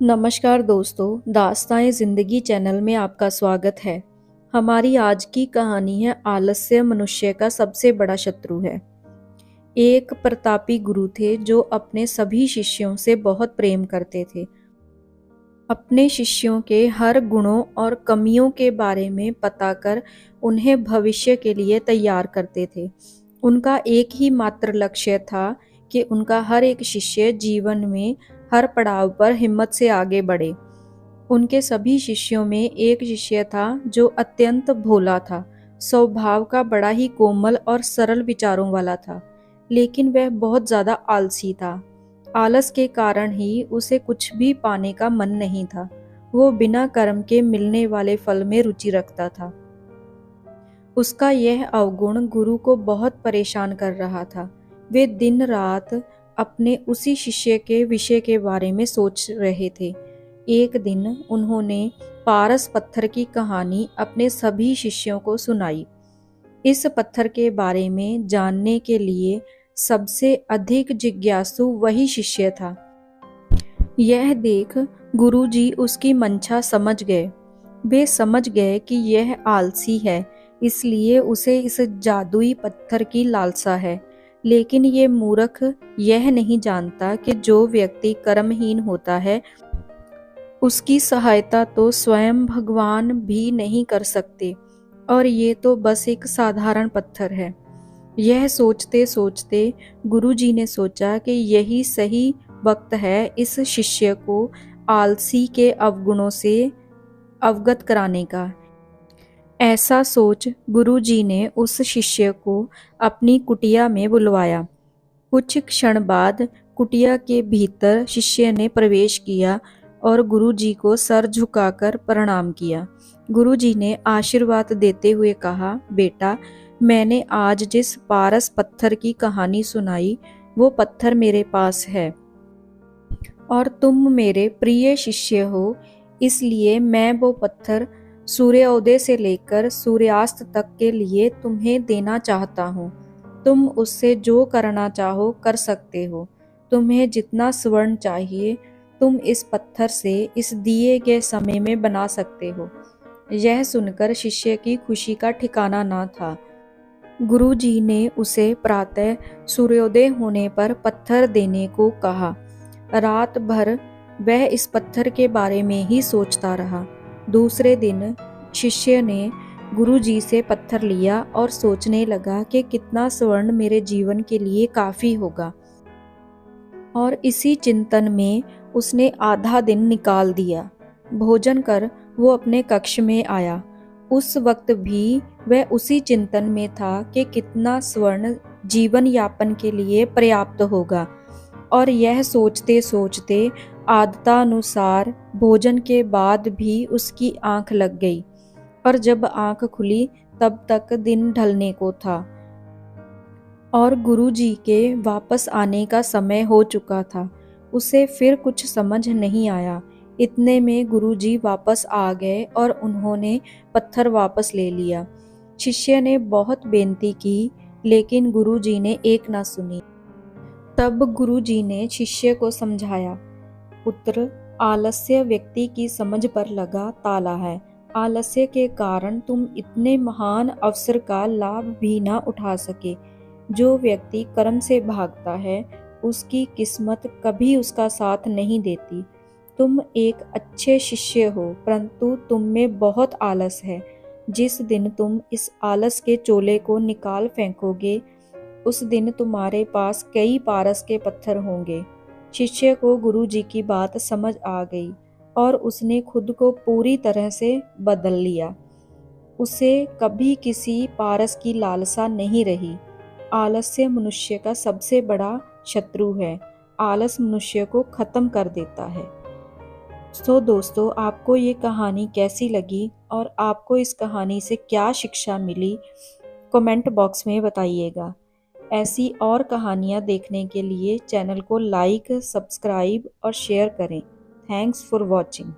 नमस्कार दोस्तों, दास्तान ज़िंदगी चैनल में आपका स्वागत है। हमारी आज की कहानी है आलस्य मनुष्य का सबसे बड़ा शत्रु है। एक प्रतापी गुरु थे जो अपने सभी शिष्यों से बहुत प्रेम करते थे। अपने शिष्यों के हर गुणों और कमियों के बारे में पता कर उन्हें भविष्य के लिए तैयार करते थे। उनका एक ही मात्र लक्ष्य था कि उनका हर एक शिष्य जीवन में हर पड़ाव पर हिम्मत से आगे बढ़े। उनके सभी शिष्यों में एक शिष्य था जो अत्यंत भोला था, स्वभाव का बड़ा ही कोमल और सरल विचारों वाला था, लेकिन वह बहुत ज़्यादा आलसी था। आलस के कारण ही उसे कुछ भी पाने का मन नहीं था। वो बिना कर्म के मिलने वाले फल में रुचि रखता था। उसका यह अवगुण गुरु को बहुत परेशान कर रहा था। वे दिन रात अपने उसी शिष्य के विषय के बारे में सोच रहे थे। एक दिन उन्होंने पारस पत्थर की कहानी अपने सभी शिष्यों को सुनाई। इस पत्थर के बारे में जानने के लिए सबसे अधिक जिज्ञासु वही शिष्य था। यह देख गुरुजी उसकी मंशा समझ गए। वे समझ गए कि यह आलसी है, इसलिए उसे इस जादुई पत्थर की लालसा है। लेकिन ये मूर्ख यह नहीं जानता कि जो व्यक्ति कर्महीन होता है उसकी सहायता तो स्वयं भगवान भी नहीं कर सकते, और ये तो बस एक साधारण पत्थर है। यह सोचते सोचते गुरुजी ने सोचा कि यही सही वक्त है इस शिष्य को आलसी के अवगुणों से अवगत कराने का। ऐसा सोच गुरुजी ने उस शिष्य को अपनी कुटिया में बुलवाया। कुछ क्षण बाद कुटिया के भीतर शिष्य ने प्रवेश किया और गुरुजी को सर झुकाकर प्रणाम किया। गुरुजी ने आशीर्वाद देते हुए कहा, बेटा, मैंने आज जिस पारस पत्थर की कहानी सुनाई वो पत्थर मेरे पास है और तुम मेरे प्रिय शिष्य हो, इसलिए मैं वो पत्थर सूर्योदय से लेकर सूर्यास्त तक के लिए तुम्हें देना चाहता हूँ। तुम उससे जो करना चाहो कर सकते हो। तुम्हें जितना स्वर्ण चाहिए तुम इस पत्थर से इस दिए गए समय में बना सकते हो। यह सुनकर शिष्य की खुशी का ठिकाना ना था। गुरुजी ने उसे प्रातः सूर्योदय होने पर पत्थर देने को कहा। रात भर वह इस पत्थर के बारे में ही सोचता रहा। दूसरे दिन शिष्य ने गुरुजी से पत्थर लिया और सोचने लगा कि कितना स्वर्ण मेरे जीवन के लिए काफ़ी होगा, और इसी चिंतन में उसने आधा दिन निकाल दिया। भोजन कर वो अपने कक्ष में आया। उस वक्त भी वह उसी चिंतन में था कि कितना स्वर्ण जीवन यापन के लिए पर्याप्त होगा, और यह सोचते सोचते आदतानुसार भोजन के बाद भी उसकी आंख लग गई, और जब आंख खुली तब तक दिन ढलने को था और गुरुजी के वापस आने का समय हो चुका था। उसे फिर कुछ समझ नहीं आया। इतने में गुरुजी वापस आ गए और उन्होंने पत्थर वापस ले लिया। शिष्य ने बहुत बेनती की, लेकिन गुरुजी ने एक ना सुनी। तब गुरुजी ने शिष्य को समझाया, पुत्र, आलस्य व्यक्ति की समझ पर लगा ताला है। आलस्य के कारण तुम इतने महान अवसर का लाभ भी ना उठा सके। जो व्यक्ति कर्म से भागता है उसकी किस्मत कभी उसका साथ नहीं देती। तुम एक अच्छे शिष्य हो, परंतु तुम में बहुत आलस है। जिस दिन तुम इस आलस के चोले को निकाल फेंकोगे उस दिन तुम्हारे पास कई पारस के पत्थर होंगे। शिष्य को गुरुजी की बात समझ आ गई और उसने खुद को पूरी तरह से बदल लिया। उसे कभी किसी पारस की लालसा नहीं रही। आलस्य मनुष्य का सबसे बड़ा शत्रु है। आलस मनुष्य को खत्म कर देता है। तो दोस्तों, आपको ये कहानी कैसी लगी और आपको इस कहानी से क्या शिक्षा मिली, कमेंट बॉक्स में बताइएगा। ऐसी और कहानियाँ देखने के लिए चैनल को लाइक, सब्सक्राइब और शेयर करें। Thanks for watching.